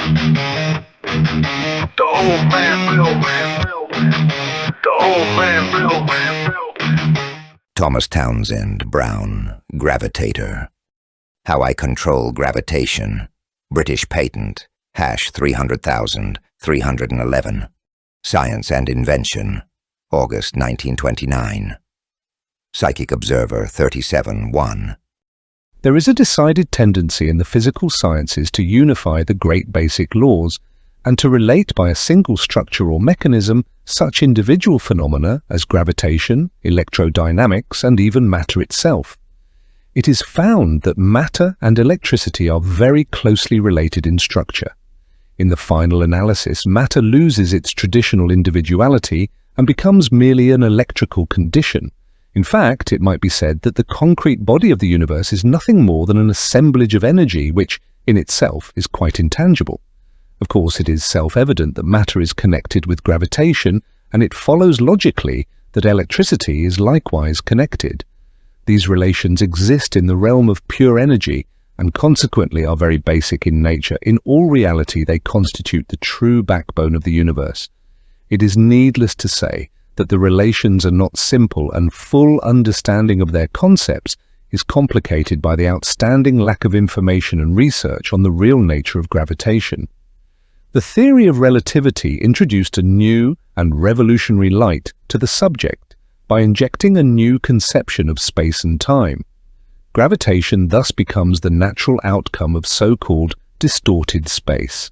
The old man will. The old man will. Thomas Townsend Brown Gravitator. How I Control Gravitation. British Patent, #300,311. Science and Invention, August 1929. Psychic Observer 37-1. There is a decided tendency in the physical sciences to unify the great basic laws and to relate by a single structure or mechanism such individual phenomena as gravitation, electrodynamics, and even matter itself. It is found that matter and electricity are very closely related in structure. In the final analysis, matter loses its traditional individuality and becomes merely an electrical condition. In fact, it might be said that the concrete body of the universe is nothing more than an assemblage of energy which, in itself, is quite intangible. Of course, it is self-evident that matter is connected with gravitation, and it follows logically that electricity is likewise connected. These relations exist in the realm of pure energy, and consequently are very basic in nature. In all reality, they constitute the true backbone of the universe. It is needless to say that the relations are not simple, and full understanding of their concepts is complicated by the outstanding lack of information and research on the real nature of gravitation. The theory of relativity introduced a new and revolutionary light to the subject by injecting a new conception of space and time. Gravitation thus becomes the natural outcome of so-called distorted space.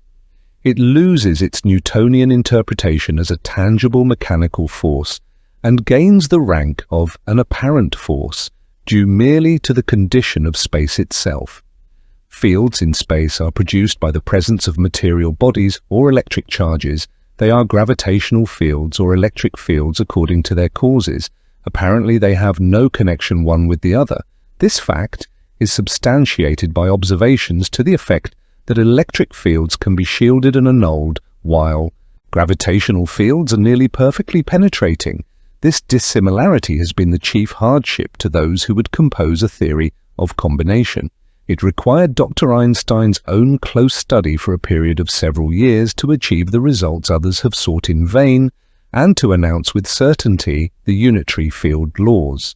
It loses its Newtonian interpretation as a tangible mechanical force and gains the rank of an apparent force due merely to the condition of space itself. Fields in space are produced by the presence of material bodies or electric charges. They are gravitational fields or electric fields according to their causes. Apparently they have no connection one with the other. This fact is substantiated by observations to the effect that electric fields can be shielded and annulled, while gravitational fields are nearly perfectly penetrating. This dissimilarity has been the chief hardship to those who would compose a theory of combination. It required Dr. Einstein's own close study for a period of several years to achieve the results others have sought in vain, and to announce with certainty the unitary field laws.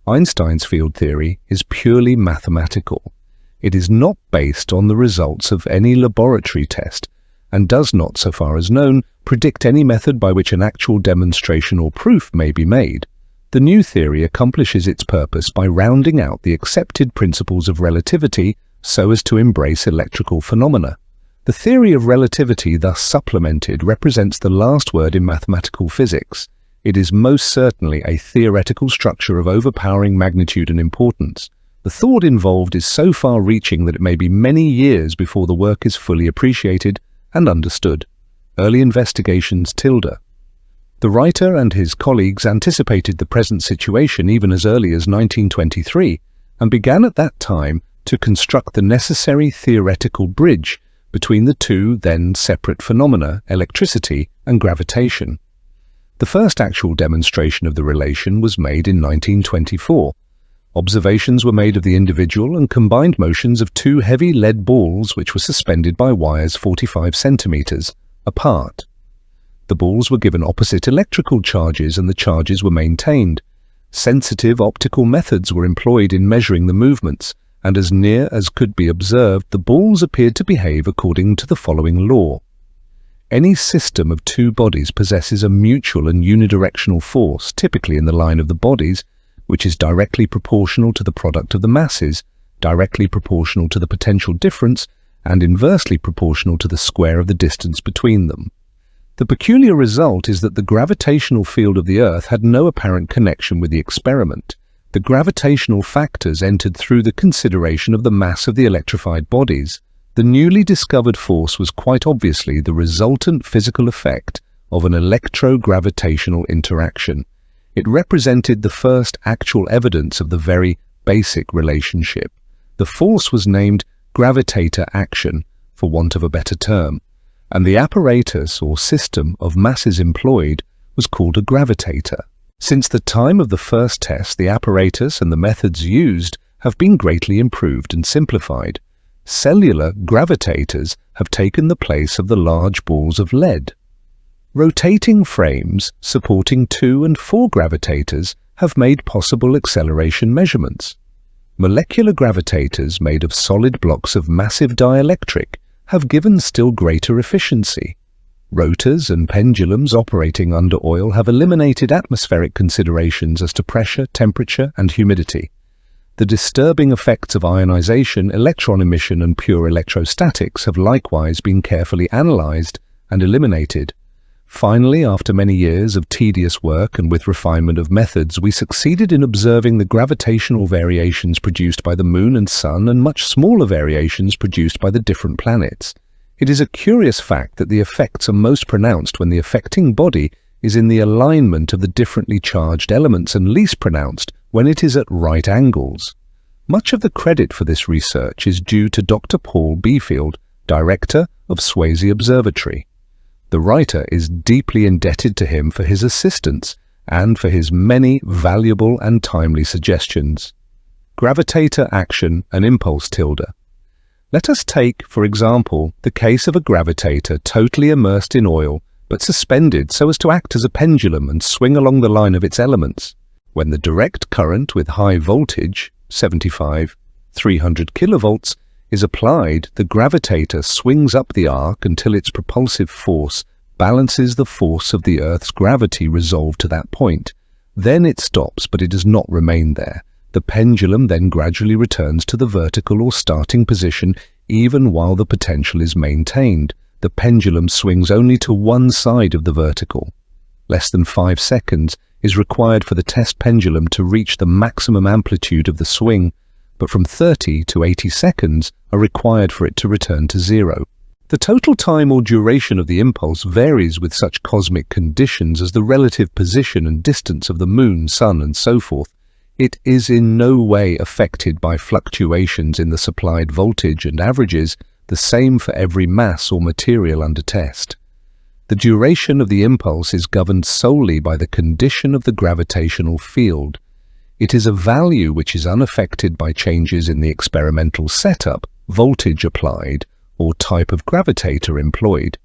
Einstein's field theory is purely mathematical. It is not based on the results of any laboratory test, and does not, so far as known, predict any method by which an actual demonstration or proof may be made. The new theory accomplishes its purpose by rounding out the accepted principles of relativity so as to embrace electrical phenomena. The theory of relativity, thus supplemented, represents the last word in mathematical physics. It is most certainly a theoretical structure of overpowering magnitude and importance. The thought involved is so far-reaching that it may be many years before the work is fully appreciated and understood. Early investigations tilde. The writer and his colleagues anticipated the present situation even as early as 1923 and began at that time to construct the necessary theoretical bridge between the two then separate phenomena, electricity and gravitation. The first actual demonstration of the relation was made in 1924. Observations were made of the individual and combined motions of two heavy lead balls which were suspended by wires 45 centimeters apart. The balls were given opposite electrical charges and the charges were maintained. Sensitive optical methods were employed in measuring the movements, and as near as could be observed, the balls appeared to behave according to the following law. Any system of two bodies possesses a mutual and unidirectional force, typically in the line of the bodies, which is directly proportional to the product of the masses, directly proportional to the potential difference, and inversely proportional to the square of the distance between them. The peculiar result is that the gravitational field of the Earth had no apparent connection with the experiment. The gravitational factors entered through the consideration of the mass of the electrified bodies. The newly discovered force was quite obviously the resultant physical effect of an electrogravitational interaction. It represented the first actual evidence of the very basic relationship. The force was named gravitator action, for want of a better term, and the apparatus or system of masses employed was called a gravitator. Since the time of the first test, the apparatus and the methods used have been greatly improved and simplified. cellular gravitators have taken the place of the large balls of lead. Rotating frames supporting 2 and 4 gravitators have made possible acceleration measurements. Molecular gravitators made of solid blocks of massive dielectric have given still greater efficiency. Rotors and pendulums operating under oil have eliminated atmospheric considerations as to pressure, temperature, and humidity. The disturbing effects of ionization, electron emission, and pure electrostatics have likewise been carefully analyzed and eliminated. Finally, after many years of tedious work and with refinement of methods, we succeeded in observing the gravitational variations produced by the Moon and Sun and much smaller variations produced by the different planets. It is a curious fact that the effects are most pronounced when the affecting body is in the alignment of the differently charged elements and least pronounced when it is at right angles. Much of the credit for this research is due to Dr. Paul Beefield, director of Swayze Observatory. The writer is deeply indebted to him for his assistance and for his many valuable and timely suggestions. Gravitator action and impulse tilde. Let us take, for example, the case of a gravitator totally immersed in oil but suspended so as to act as a pendulum and swing along the line of its elements. When the direct current with high voltage, 75, 300 kilovolts, is applied, the gravitator swings up the arc until its propulsive force balances the force of the Earth's gravity resolved to that point. Then it stops, but it does not remain there. The pendulum then gradually returns to the vertical or starting position even while the potential is maintained. The pendulum swings only to one side of the vertical. Less than 5 seconds is required for the test pendulum to reach the maximum amplitude of the swing, but from 30 to 80 seconds are required for it to return to zero. The total time or duration of the impulse varies with such cosmic conditions as the relative position and distance of the Moon, Sun, and so forth. It is in no way affected by fluctuations in the supplied voltage and averages the same for every mass or material under test. The duration of the impulse is governed solely by the condition of the gravitational field. It is a value which is unaffected by changes in the experimental setup, voltage applied, or type of gravitator employed.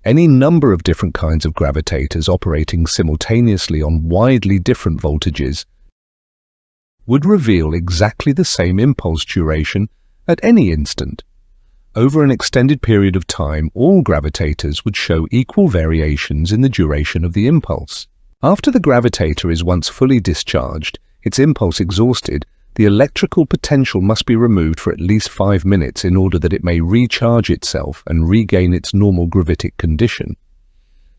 Any number of different kinds of gravitators operating simultaneously on widely different voltages would reveal exactly the same impulse duration at any instant. Over an extended period of time, all gravitators would show equal variations in the duration of the impulse. After the gravitator is once fully discharged, its impulse exhausted, the electrical potential must be removed for at least 5 minutes in order that it may recharge itself and regain its normal gravitic condition.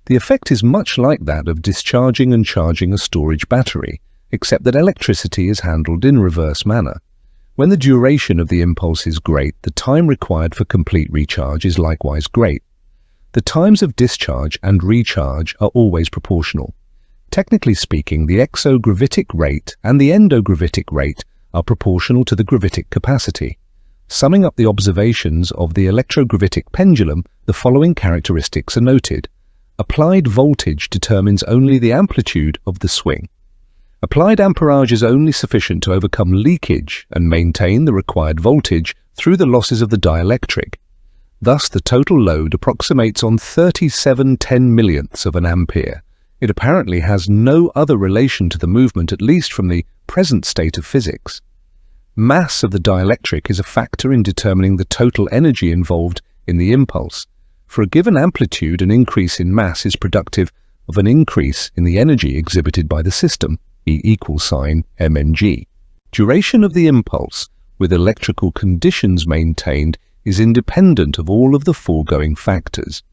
The effect is much like that of discharging and charging a storage battery, except that electricity is handled in reverse manner. When the duration of the impulse is great, the time required for complete recharge is likewise great. The times of discharge and recharge are always proportional. Technically speaking, the exogravitic rate and the endogravitic rate are proportional to the gravitic capacity. Summing up the observations of the electrogravitic pendulum, the following characteristics are noted. Applied voltage determines only the amplitude of the swing. Applied amperage is only sufficient to overcome leakage and maintain the required voltage through the losses of the dielectric. Thus, the total load approximates on 37 10-millionths of an ampere. It apparently has no other relation to the movement, at least from the present state of physics. Mass of the dielectric is a factor in determining the total energy involved in the impulse. For a given amplitude, an increase in mass is productive of an increase in the energy exhibited by the system, E equals sign mng. Duration of the impulse, with electrical conditions maintained, is independent of all of the foregoing factors.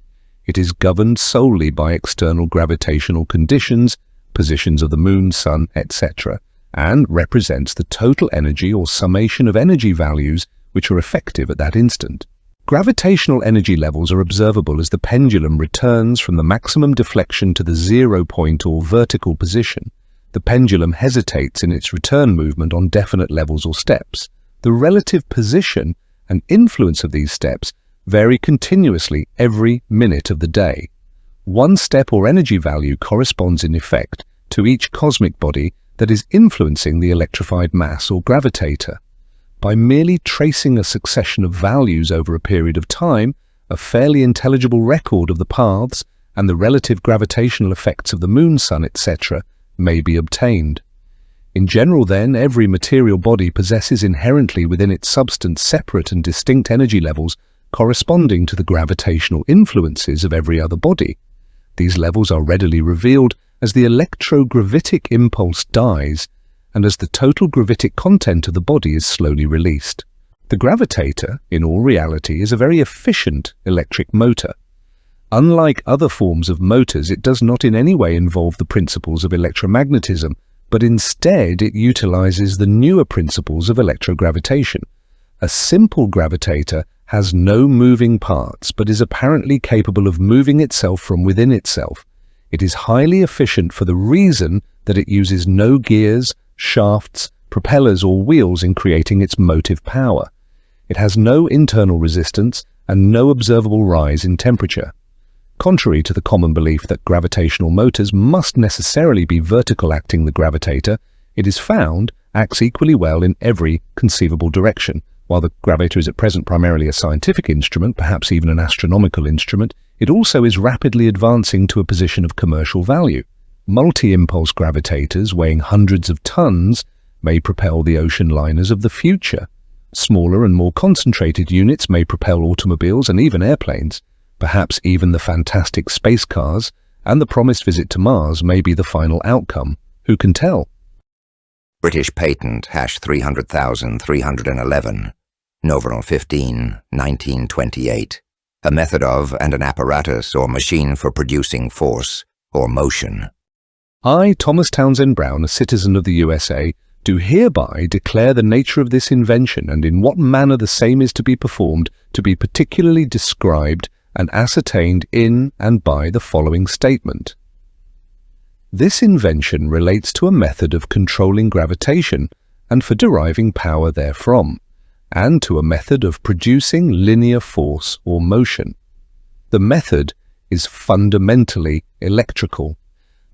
It is governed solely by external gravitational conditions, positions of the Moon, Sun, etc., and represents the total energy or summation of energy values which are effective at that instant. Gravitational energy levels are observable as the pendulum returns from the maximum deflection to the 0 point or vertical position. The pendulum hesitates in its return movement on definite levels or steps. The relative position and influence of these steps vary continuously every minute of the day. One step or energy value corresponds in effect to each cosmic body that is influencing the electrified mass or gravitator. by merely tracing a succession of values over a period of time, a fairly intelligible record of the paths and the relative gravitational effects of the moon, sun, etc. may be obtained. In general, then, every material body possesses inherently within its substance separate and distinct energy levels corresponding to the gravitational influences of every other body. These levels are readily revealed as the electrogravitic impulse dies and as the total gravitic content of the body is slowly released. The gravitator, in all reality, is a very efficient electric motor. Unlike other forms of motors, it does not in any way involve the principles of electromagnetism, but instead it utilizes the newer principles of electrogravitation. A simple gravitator has no moving parts, but is apparently capable of moving itself from within itself. It is highly efficient for the reason that it uses no gears, shafts, propellers or wheels in creating its motive power. It has no internal resistance and no observable rise in temperature. Contrary to the common belief that gravitational motors must necessarily be vertical acting the gravitator, it is found acts equally well in every conceivable direction. While the gravitator is at present primarily a scientific instrument, perhaps even an astronomical instrument, it also is rapidly advancing to a position of commercial value. Multi-impulse gravitators weighing hundreds of tons may propel the ocean liners of the future. Smaller and more concentrated units may propel automobiles and even airplanes. Perhaps even the fantastic space cars and the promised visit to Mars may be the final outcome. Who can tell? British patent #300,311, November 15, 1928. A method of and an apparatus or machine for producing force or motion. I, Thomas Townsend Brown, a citizen of the USA, do hereby declare the nature of this invention and in what manner the same is to be performed to be particularly described and ascertained in and by the following statement. This invention relates to a method of controlling gravitation and for deriving power therefrom, and to a method of producing linear force or motion. The method is fundamentally electrical.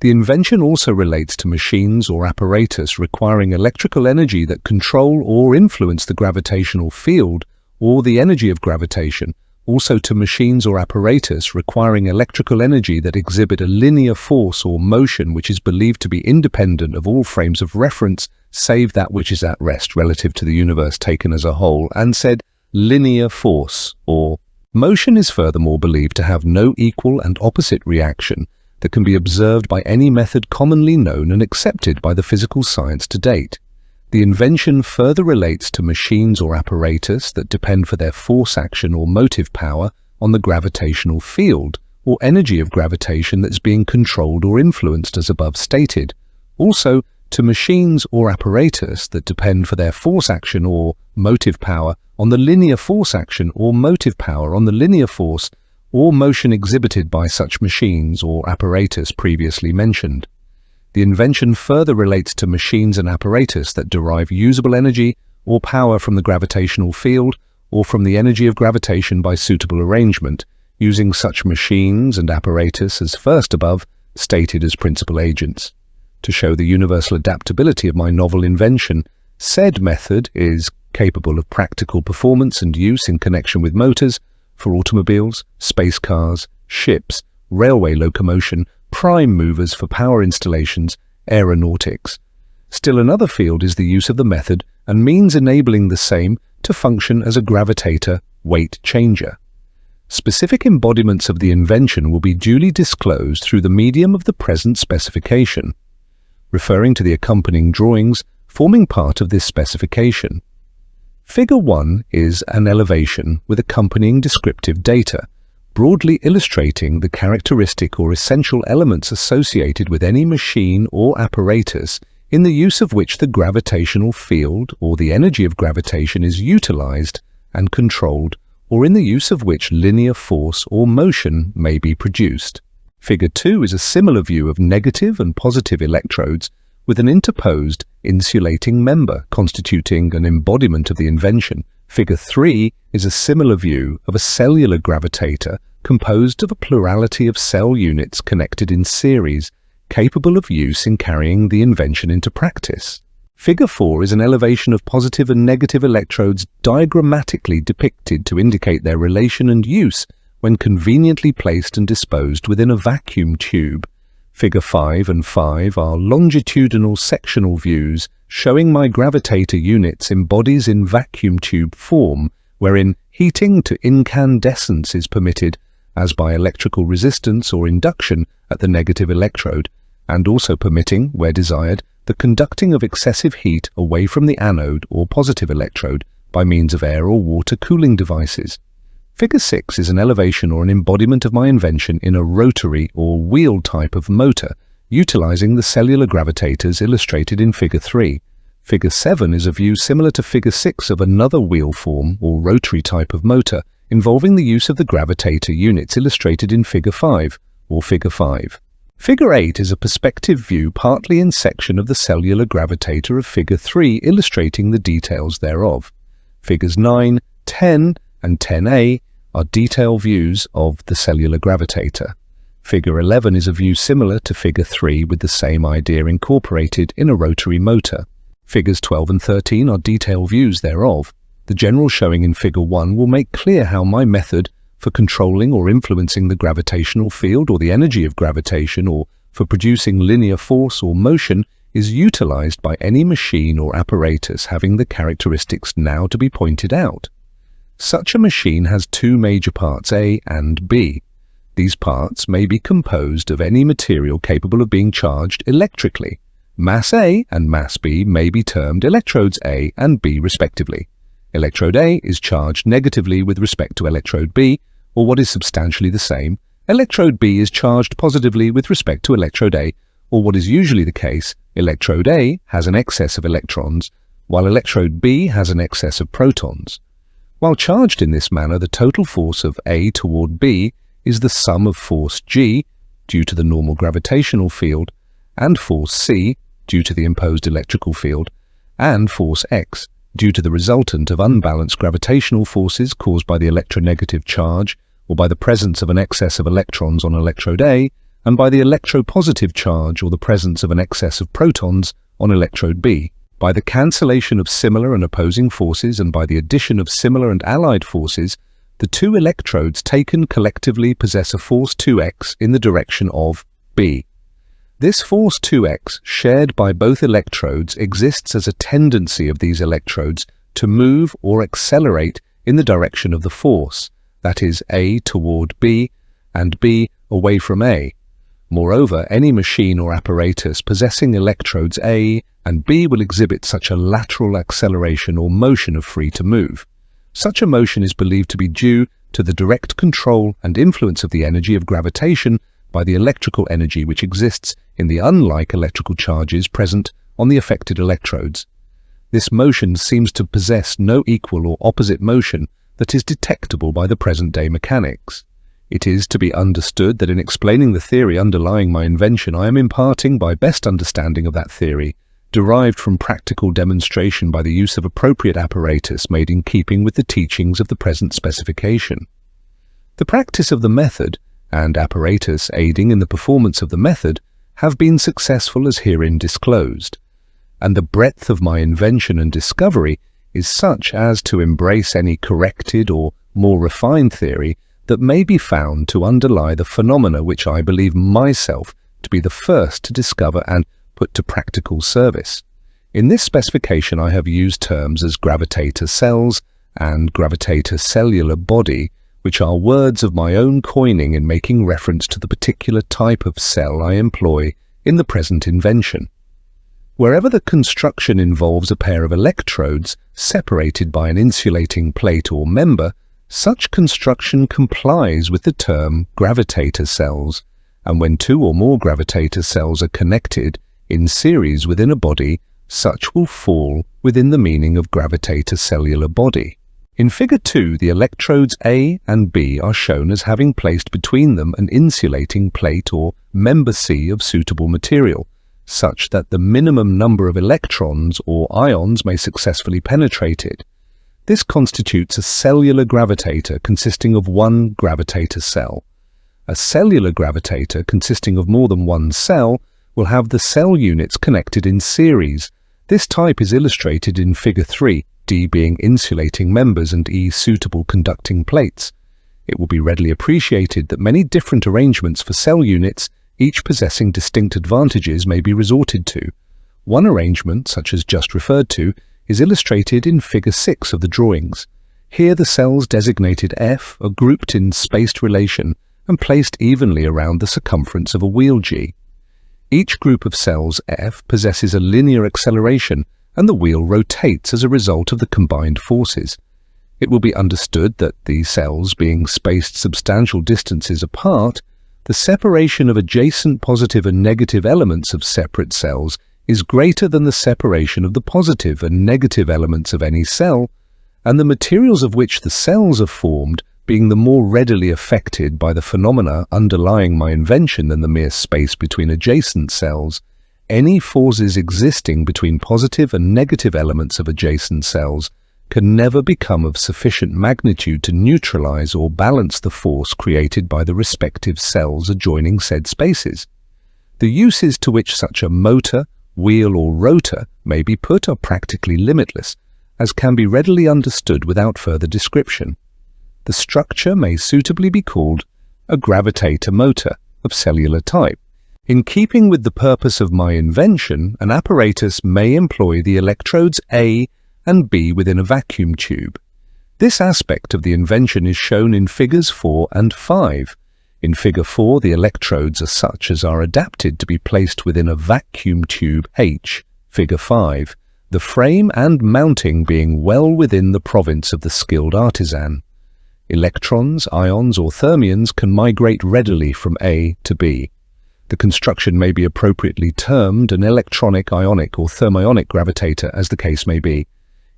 The invention also relates to machines or apparatus requiring electrical energy that control or influence the gravitational field or the energy of gravitation, also to machines or apparatus requiring electrical energy that exhibit a linear force or motion which is believed to be independent of all frames of reference save that which is at rest relative to the universe taken as a whole, and said linear force or motion is furthermore believed to have no equal and opposite reaction that can be observed by any method commonly known and accepted by the physical science to date. The invention further relates to machines or apparatus that depend for their force action or motive power on the gravitational field or energy of gravitation that is being controlled or influenced as above stated. Also, to machines or apparatus that depend for their force action or motive power on the linear force action or motive power on the linear force or motion exhibited by such machines or apparatus previously mentioned. The invention further relates to machines and apparatus that derive usable energy or power from the gravitational field or from the energy of gravitation by suitable arrangement, using such machines and apparatus as first above stated as principal agents. To show the universal adaptability of my novel invention, said method is capable of practical performance and use in connection with motors for automobiles, space cars, ships, railway locomotion, prime movers for power installations, aeronautics. Still another field is the use of the method and means enabling the same to function as a gravitator weight changer. Specific embodiments of the invention will be duly disclosed through the medium of the present specification, referring to the accompanying drawings forming part of this specification. Figure 1 is an elevation with accompanying descriptive data, broadly illustrating the characteristic or essential elements associated with any machine or apparatus in the use of which the gravitational field or the energy of gravitation is utilized and controlled, or in the use of which linear force or motion may be produced. Figure 2 is a similar view of negative and positive electrodes with an interposed insulating member constituting an embodiment of the invention. Figure 3 is a similar view of a cellular gravitator composed of a plurality of cell units connected in series, capable of use in carrying the invention into practice. Figure 4 is an elevation of positive and negative electrodes diagrammatically depicted to indicate their relation and use when conveniently placed and disposed within a vacuum tube. Figure 5 and 5 are longitudinal sectional views showing my gravitator units in bodies in vacuum tube form, wherein heating to incandescence is permitted, as by electrical resistance or induction at the negative electrode, and also permitting, where desired, the conducting of excessive heat away from the anode or positive electrode by means of air or water cooling devices. Figure 6 is an elevation or an embodiment of my invention in a rotary or wheel type of motor, utilizing the cellular gravitators illustrated in Figure 3. Figure 7 is a view similar to Figure 6 of another wheel form or rotary type of motor, involving the use of the gravitator units illustrated in Figure 5, or Figure 5. Figure 8 is a perspective view partly in section of the cellular gravitator of Figure 3, illustrating the details thereof. Figures 9, 10, and 10a are detail views of the cellular gravitator. Figure 11 is a view similar to Figure 3 with the same idea incorporated in a rotary motor. Figures 12 and 13 are detail views thereof. The general showing in Figure 1 will make clear how my method for controlling or influencing the gravitational field or the energy of gravitation, or for producing linear force or motion, is utilized by any machine or apparatus having the characteristics now to be pointed out. Such a machine has two major parts, A and B. These parts may be composed of any material capable of being charged electrically. Mass A and mass B may be termed electrodes A and B respectively. Electrode A is charged negatively with respect to electrode B, or what is substantially the same, electrode B is charged positively with respect to electrode A, or what is usually the case, electrode A has an excess of electrons, while electrode B has an excess of protons. While charged in this manner, the total force of A toward B is the sum of force G, due to the normal gravitational field, and force C, due to the imposed electrical field, and force X, due to the resultant of unbalanced gravitational forces caused by the electronegative charge, or by the presence of an excess of electrons on electrode A, and by the electropositive charge or the presence of an excess of protons on electrode B. By the cancellation of similar and opposing forces and by the addition of similar and allied forces, the two electrodes taken collectively possess a force 2x in the direction of B. This force 2x, shared by both electrodes, exists as a tendency of these electrodes to move or accelerate in the direction of the force, that is, A toward B and B away from A. Moreover, any machine or apparatus possessing electrodes A and B will exhibit such a lateral acceleration or motion of free to move. Such a motion is believed to be due to the direct control and influence of the energy of gravitation by the electrical energy which exists in the unlike electrical charges present on the affected electrodes. This motion seems to possess no equal or opposite motion that is detectable by the present-day mechanics. It is to be understood that in explaining the theory underlying my invention, I am imparting by best understanding of that theory, derived from practical demonstration by the use of appropriate apparatus made in keeping with the teachings of the present specification. The practice of the method, and apparatus aiding in the performance of the method, have been successful as herein disclosed, and the breadth of my invention and discovery is such as to embrace any corrected or more refined theory that may be found to underlie the phenomena which I believe myself to be the first to discover and put to practical service. In this specification I have used terms as gravitator cells and gravitator cellular body, which are words of my own coining in making reference to the particular type of cell I employ in the present invention. Wherever the construction involves a pair of electrodes separated by an insulating plate or member, such construction complies with the term gravitator cells, and when two or more gravitator cells are connected in series within a body, such will fall within the meaning of gravitator cellular body. In Figure 2, the electrodes A and B are shown as having placed between them an insulating plate or member C of suitable material, such that the minimum number of electrons or ions may successfully penetrate it. This constitutes a cellular gravitator consisting of one gravitator cell. A cellular gravitator consisting of more than one cell will have the cell units connected in series, This type is illustrated in Figure 3, D being insulating members and E suitable conducting plates. It will be readily appreciated that many different arrangements for cell units, each possessing distinct advantages, may be resorted to. One arrangement, such as just referred to, is illustrated in Figure 6 of the drawings. Here the cells designated F are grouped in spaced relation and placed evenly around the circumference of a wheel G. Each group of cells F possesses a linear acceleration, and the wheel rotates as a result of the combined forces. It will be understood that the cells being spaced substantial distances apart, the separation of adjacent positive and negative elements of separate cells is greater than the separation of the positive and negative elements of any cell, and the materials of which the cells are formed being the more readily affected by the phenomena underlying my invention than the mere space between adjacent cells, any forces existing between positive and negative elements of adjacent cells can never become of sufficient magnitude to neutralize or balance the force created by the respective cells adjoining said spaces. The uses to which such a motor, wheel or rotor may be put are practically limitless, as can be readily understood without further description. The structure may suitably be called a gravitator motor of cellular type. In keeping with the purpose of my invention, an apparatus may employ the electrodes A and B within a vacuum tube. This aspect of the invention is shown in Figures 4 and 5. In Figure 4, the electrodes are such as are adapted to be placed within a vacuum tube H. Figure 5, the frame and mounting being well within the province of the skilled artisan. Electrons, ions or fermions can migrate readily from A to B. The construction may be appropriately termed an electronic, ionic or thermionic gravitator, as the case may be.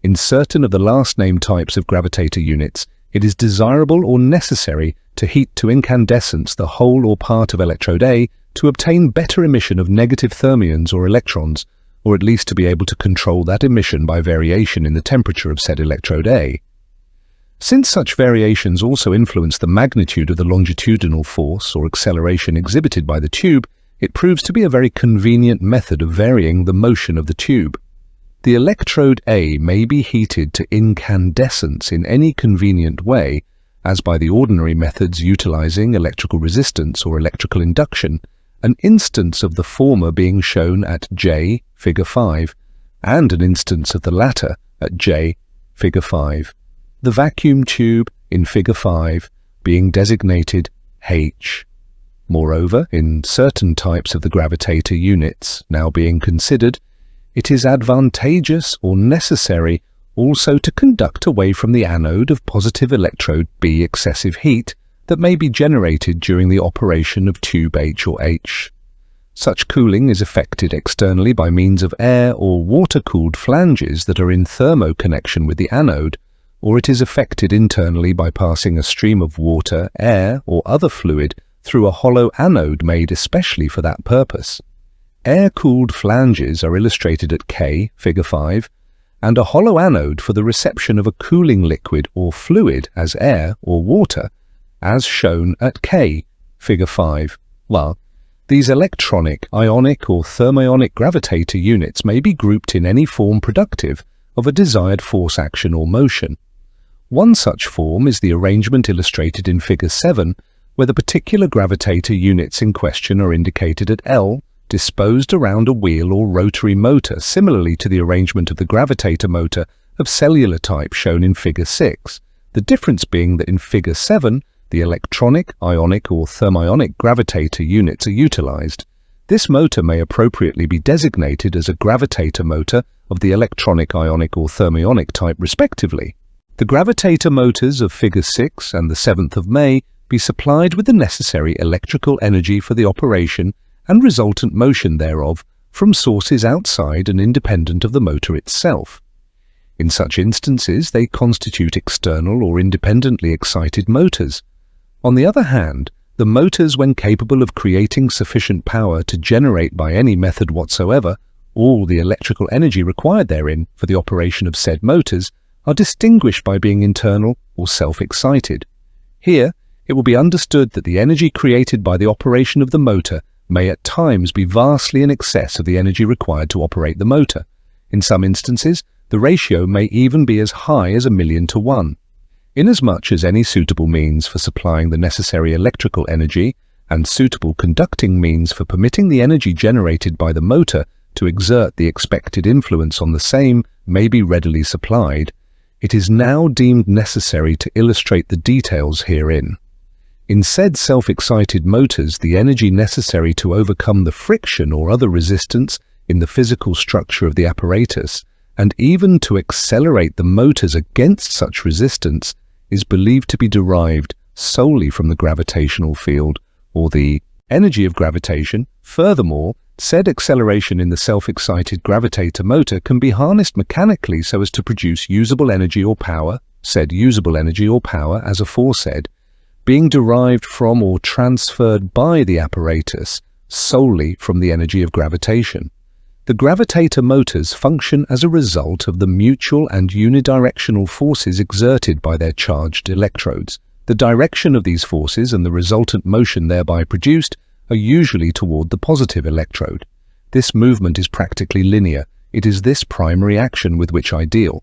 In certain of the last named types of gravitator units, it is desirable or necessary to heat to incandescence the whole or part of electrode A to obtain better emission of negative fermions or electrons, or at least to be able to control that emission by variation in the temperature of said electrode A. Since such variations also influence the magnitude of the longitudinal force or acceleration exhibited by the tube, it proves to be a very convenient method of varying the motion of the tube. The electrode A may be heated to incandescence in any convenient way, as by the ordinary methods utilizing electrical resistance or electrical induction, an instance of the former being shown at J, Figure 5, and an instance of the latter at J, Figure 5. The vacuum tube in Figure 5 being designated H. Moreover, in certain types of the gravitator units now being considered, it is advantageous or necessary also to conduct away from the anode of positive electrode B excessive heat that may be generated during the operation of tube H or H. Such cooling is effected externally by means of air or water-cooled flanges that are in thermo-connection with the anode, or it is effected internally by passing a stream of water, air, or other fluid through a hollow anode made especially for that purpose. Air-cooled flanges are illustrated at K, Figure 5, and a hollow anode for the reception of a cooling liquid or fluid as air or water, as shown at K, Figure 5. Well, these electronic, ionic, or thermionic gravitator units may be grouped in any form productive of a desired force action or motion. One such form is the arrangement illustrated in Figure 7, where the particular gravitator units in question are indicated at L, disposed around a wheel or rotary motor, similarly to the arrangement of the gravitator motor of cellular type shown in Figure 6, the difference being that in Figure 7, the electronic, ionic or thermionic gravitator units are utilized. This motor may appropriately be designated as a gravitator motor of the electronic, ionic or thermionic type respectively. The gravitator motors of Figure 6 and the 7th of May be supplied with the necessary electrical energy for the operation and resultant motion thereof from sources outside and independent of the motor itself. In such instances, they constitute external or independently excited motors. On the other hand, the motors, when capable of creating sufficient power to generate by any method whatsoever all the electrical energy required therein for the operation of said motors, are distinguished by being internal or self-excited. Here, it will be understood that the energy created by the operation of the motor may at times be vastly in excess of the energy required to operate the motor. In some instances, the ratio may even be as high as 1,000,000 to 1. Inasmuch as any suitable means for supplying the necessary electrical energy and suitable conducting means for permitting the energy generated by the motor to exert the expected influence on the same may be readily supplied, it is now deemed necessary to illustrate the details herein. In said self-excited motors, the energy necessary to overcome the friction or other resistance in the physical structure of the apparatus, and even to accelerate the motors against such resistance, is believed to be derived solely from the gravitational field, or the energy of gravitation. Furthermore, said acceleration in the self-excited gravitator motor can be harnessed mechanically so as to produce usable energy or power, said usable energy or power, as aforesaid, being derived from or transferred by the apparatus solely from the energy of gravitation. The gravitator motors function as a result of the mutual and unidirectional forces exerted by their charged electrodes. The direction of these forces and the resultant motion thereby produced are usually toward the positive electrode. This movement is practically linear. It is this primary action with which I deal.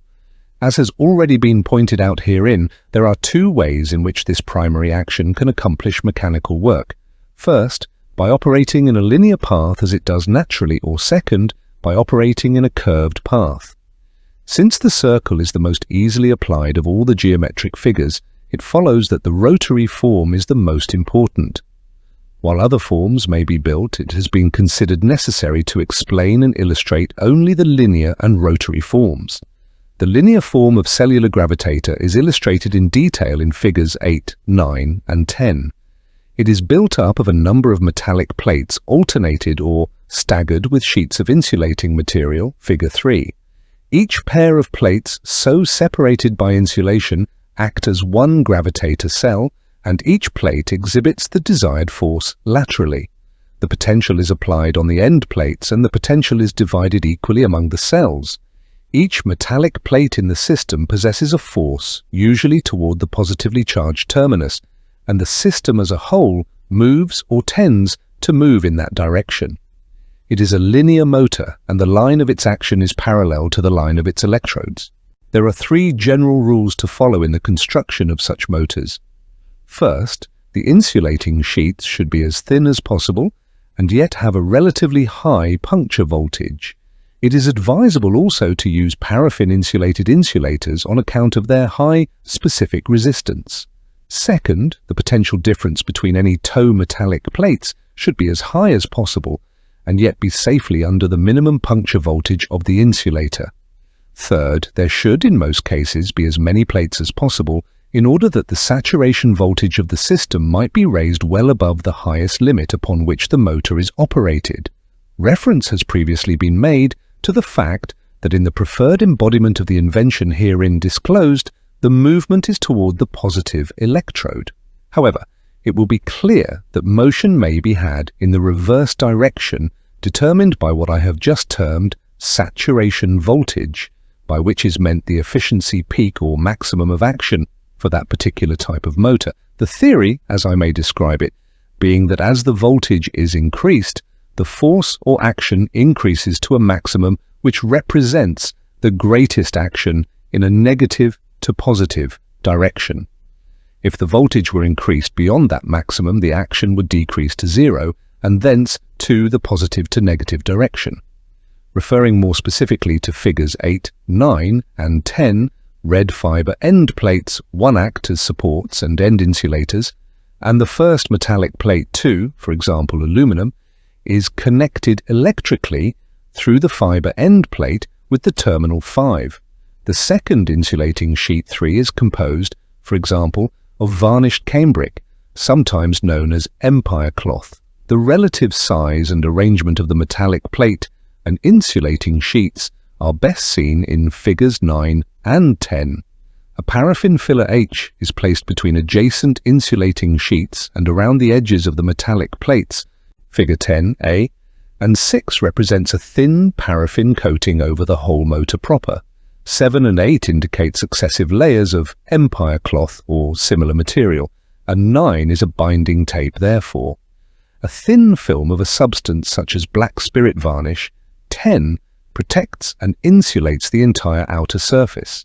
As has already been pointed out herein, there are two ways in which this primary action can accomplish mechanical work. First, by operating in a linear path as it does naturally, or second, by operating in a curved path. Since the circle is the most easily applied of all the geometric figures, it follows that the rotary form is the most important. While other forms may be built, it has been considered necessary to explain and illustrate only the linear and rotary forms. The linear form of cellular gravitator is illustrated in detail in figures 8, 9, and 10. It is built up of a number of metallic plates alternated or staggered with sheets of insulating material, figure 3. Each pair of plates so separated by insulation act as one gravitator cell, and each plate exhibits the desired force laterally. The potential is applied on the end plates, and the potential is divided equally among the cells. Each metallic plate in the system possesses a force, usually toward the positively charged terminus, and the system as a whole moves or tends to move in that direction. It is a linear motor, and the line of its action is parallel to the line of its electrodes. There are three general rules to follow in the construction of such motors. First, the insulating sheets should be as thin as possible and yet have a relatively high puncture voltage. It is advisable also to use paraffin-insulated insulators on account of their high specific resistance. Second, the potential difference between any tow metallic plates should be as high as possible and yet be safely under the minimum puncture voltage of the insulator. Third, there should, in most cases, be as many plates as possible in order that the saturation voltage of the system might be raised well above the highest limit upon which the motor is operated. Reference has previously been made to the fact that in the preferred embodiment of the invention herein disclosed, the movement is toward the positive electrode. However, it will be clear that motion may be had in the reverse direction, determined by what I have just termed saturation voltage, by which is meant the efficiency peak or maximum of action for that particular type of motor. The theory, as I may describe it, being that as the voltage is increased, the force or action increases to a maximum which represents the greatest action in a negative to positive direction. If the voltage were increased beyond that maximum, the action would decrease to zero, and thence to the positive to negative direction. Referring more specifically to figures 8, 9, and 10, red fiber end plates 1 act as supports and end insulators, and the first metallic plate 2, for example aluminum, is connected electrically through the fiber end plate with the terminal 5. The second insulating sheet 3 is composed, for example, of varnished cambric, sometimes known as empire cloth. The relative size and arrangement of the metallic plate and insulating sheets are best seen in figures 9 and 10. A paraffin filler H is placed between adjacent insulating sheets and around the edges of the metallic plates, figure 10A, and 6 represents a thin paraffin coating over the whole motor proper. 7 and 8 indicate successive layers of empire cloth or similar material, and 9 is a binding tape therefore. A thin film of a substance such as black spirit varnish, 10, protects and insulates the entire outer surface.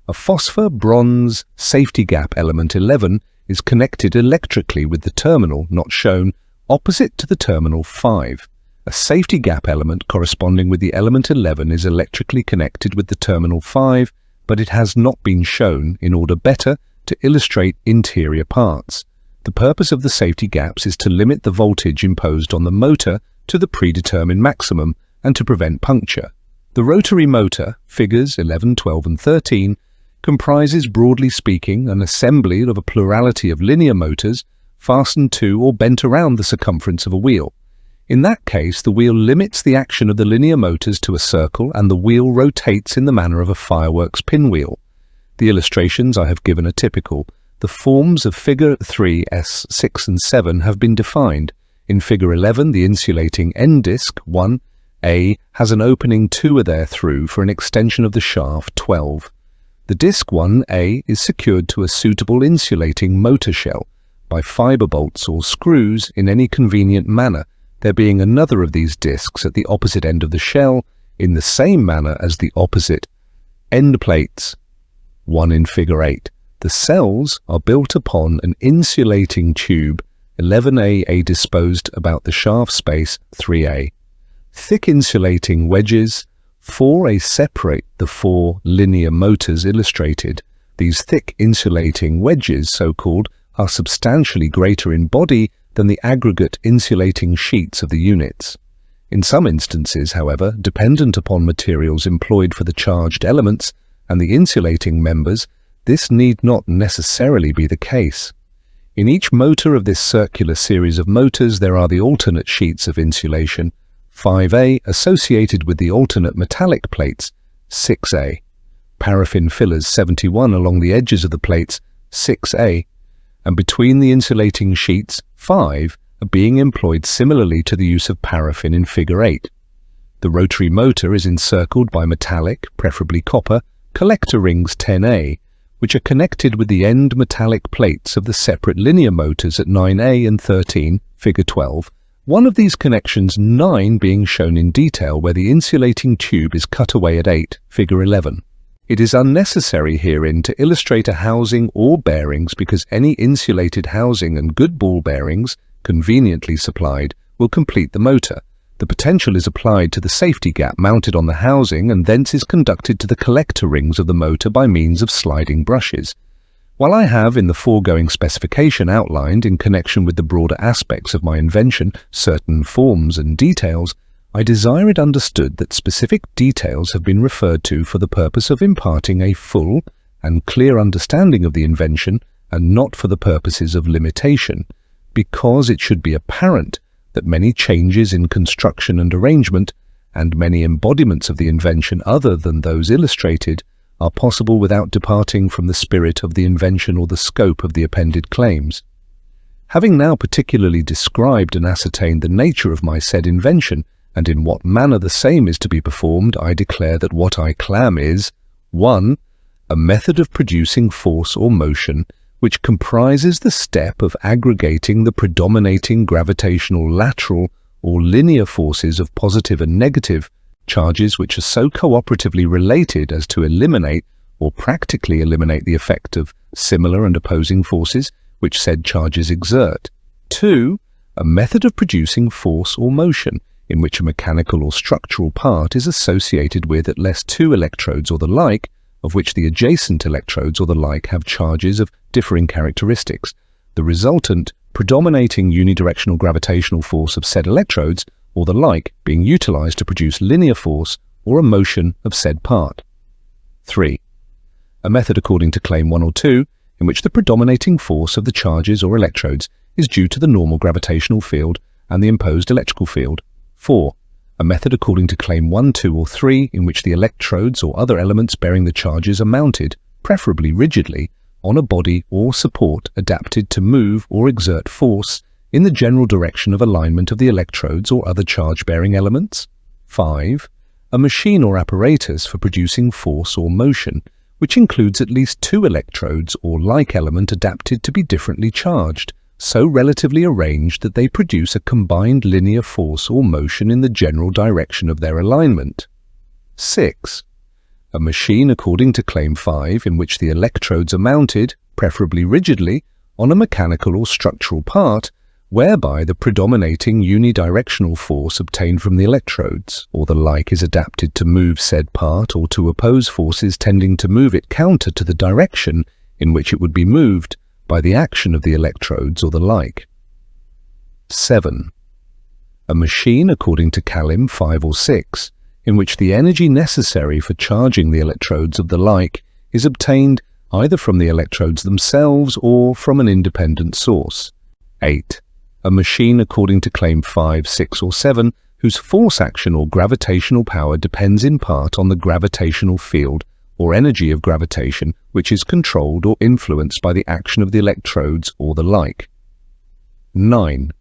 A phosphor-bronze safety gap element 11 is connected electrically with the terminal, not shown, opposite to the terminal 5. A safety gap element corresponding with the element 11 is electrically connected with the terminal 5, but it has not been shown in order better to illustrate interior parts. The purpose of the safety gaps is to limit the voltage imposed on the motor to the predetermined maximum and to prevent puncture. The rotary motor, figures 11, 12 and 13, comprises, broadly speaking, an assembly of a plurality of linear motors fastened to or bent around the circumference of a wheel. In that case, the wheel limits the action of the linear motors to a circle and the wheel rotates in the manner of a fireworks pinwheel. The illustrations I have given are typical. The forms of Figure 3, S, 6 and 7 have been defined. In Figure 11, the insulating end disc, 1A, has an opening 2 there through for an extension of the shaft, 12. The disc 1A is secured to a suitable insulating motor shell by fiber bolts or screws in any convenient manner, there being another of these discs at the opposite end of the shell in the same manner as the opposite end plates, 1 in Figure 8. The cells are built upon an insulating tube, 11A disposed about the shaft space, 3A. Thick insulating wedges, 4A separate the 4 linear motors illustrated. These thick insulating wedges, so-called, are substantially greater in body than the aggregate insulating sheets of the units. In some instances, however, dependent upon materials employed for the charged elements and the insulating members, this need not necessarily be the case. In each motor of this circular series of motors there are the alternate sheets of insulation, 5A associated with the alternate metallic plates, 6A. Paraffin fillers 71 along the edges of the plates, 6A. And between the insulating sheets, 5, are being employed similarly to the use of paraffin in Figure 8. The rotary motor is encircled by metallic, preferably copper, collector rings 10A, which are connected with the end metallic plates of the separate linear motors at 9A and 13, Figure 12, one of these connections, 9, being shown in detail where the insulating tube is cut away at 8, Figure 11. It is unnecessary herein to illustrate a housing or bearings because any insulated housing and good ball bearings, conveniently supplied, will complete the motor. The potential is applied to the safety gap mounted on the housing and thence is conducted to the collector rings of the motor by means of sliding brushes. While I have in the foregoing specification outlined in connection with the broader aspects of my invention certain forms and details, I desire it understood that specific details have been referred to for the purpose of imparting a full and clear understanding of the invention and not for the purposes of limitation, because it should be apparent that many changes in construction and arrangement and many embodiments of the invention other than those illustrated are possible without departing from the spirit of the invention or the scope of the appended claims. Having now particularly described and ascertained the nature of my said invention, and in what manner the same is to be performed, I declare that what I claim is 1. A method of producing force or motion which comprises the step of aggregating the predominating gravitational lateral or linear forces of positive and negative charges which are so cooperatively related as to eliminate or practically eliminate the effect of similar and opposing forces which said charges exert. 2. A method of producing force or motion in which a mechanical or structural part is associated with at least 2 electrodes or the like, of which the adjacent electrodes or the like have charges of differing characteristics, the resultant predominating unidirectional gravitational force of said electrodes or the like being utilized to produce linear force or a motion of said part. 3. A method according to Claim 1 or 2, in which the predominating force of the charges or electrodes is due to the normal gravitational field and the imposed electrical field. 4. A method according to Claim 1, 2 or 3 in which the electrodes or other elements bearing the charges are mounted, preferably rigidly, on a body or support adapted to move or exert force in the general direction of alignment of the electrodes or other charge-bearing elements. 5. A machine or apparatus for producing force or motion, which includes at least 2 electrodes or like element adapted to be differently charged, so relatively arranged that they produce a combined linear force or motion in the general direction of their alignment. 6. A machine according to Claim 5 in which the electrodes are mounted, preferably rigidly, on a mechanical or structural part, whereby the predominating unidirectional force obtained from the electrodes or the like is adapted to move said part or to oppose forces tending to move it counter to the direction in which it would be moved by the action of the electrodes or the like. 7. A machine according to Calim 5 or 6, in which the energy necessary for charging the electrodes of the like is obtained either from the electrodes themselves or from an independent source. 8. A machine according to Claim 5, 6 or 7, whose force action or gravitational power depends in part on the gravitational field or energy of gravitation, which is controlled or influenced by the action of the electrodes or the like. 9.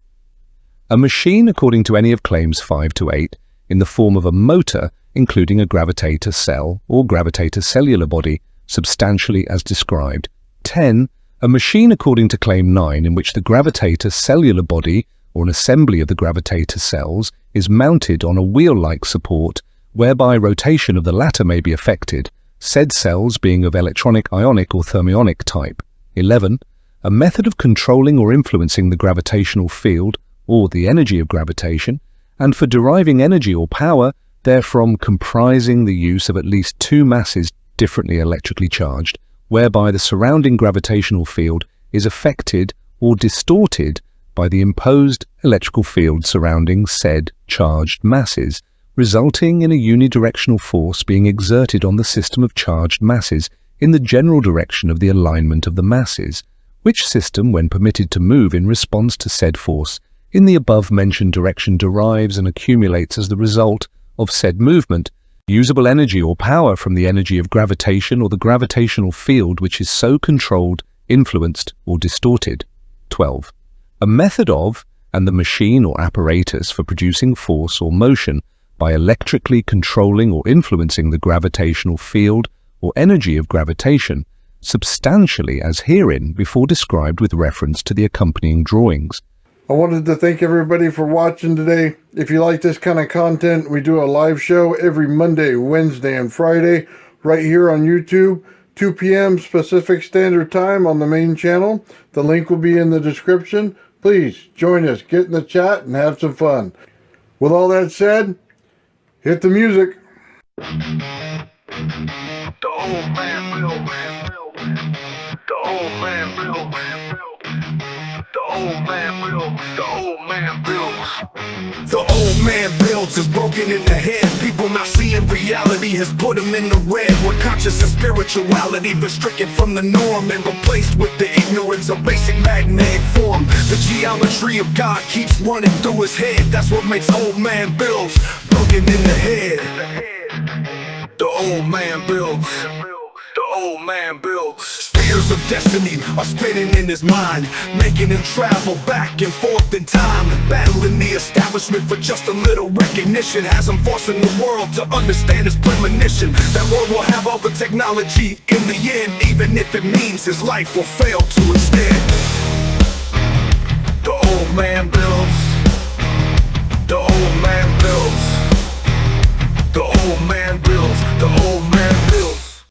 A machine according to any of Claims 5 to 8, in the form of a motor, including a gravitator cell or gravitator cellular body, substantially as described. 10. A machine according to Claim 9 in which the gravitator cellular body, or an assembly of the gravitator cells, is mounted on a wheel-like support, whereby rotation of the latter may be effected, said cells being of electronic, ionic or thermionic type. 11. A method of controlling or influencing the gravitational field, or the energy of gravitation, and for deriving energy or power therefrom comprising the use of at least two masses differently electrically charged, whereby the surrounding gravitational field is affected or distorted by the imposed electrical field surrounding said charged masses, resulting in a unidirectional force being exerted on the system of charged masses in the general direction of the alignment of the masses, which system, when permitted to move in response to said force, in the above-mentioned direction derives and accumulates as the result of said movement usable energy or power from the energy of gravitation or the gravitational field which is so controlled, influenced, or distorted. 12. A method of, and the machine or apparatus for producing force or motion by electrically controlling or influencing the gravitational field or energy of gravitation, substantially as herein before described with reference to the accompanying drawings. I wanted to thank everybody for watching today. If you like this kind of content, we do a live show every Monday, Wednesday, and Friday right here on YouTube, 2 p.m. Pacific Standard Time on the main channel. The link will be in the description. Please join us, get in the chat, and have some fun. With all that said, hit the music. The old man will. The old man will. The old man will. The old man builds. The old man builds is broken in the head. People not seeing reality has put them in the red. With conscious and spirituality restricted from the norm and replaced with the ignorance of basic magnetic form. The geometry of God keeps running through his head. That's what makes old man builds broken in the head. The old man builds. The old man builds. Spheres of destiny are spinning in his mind, making him travel back and forth in time, battling the establishment for just a little recognition. Has him forcing the world to understand his premonition. That world will have all the technology in the end, even if it means his life will fail to extend.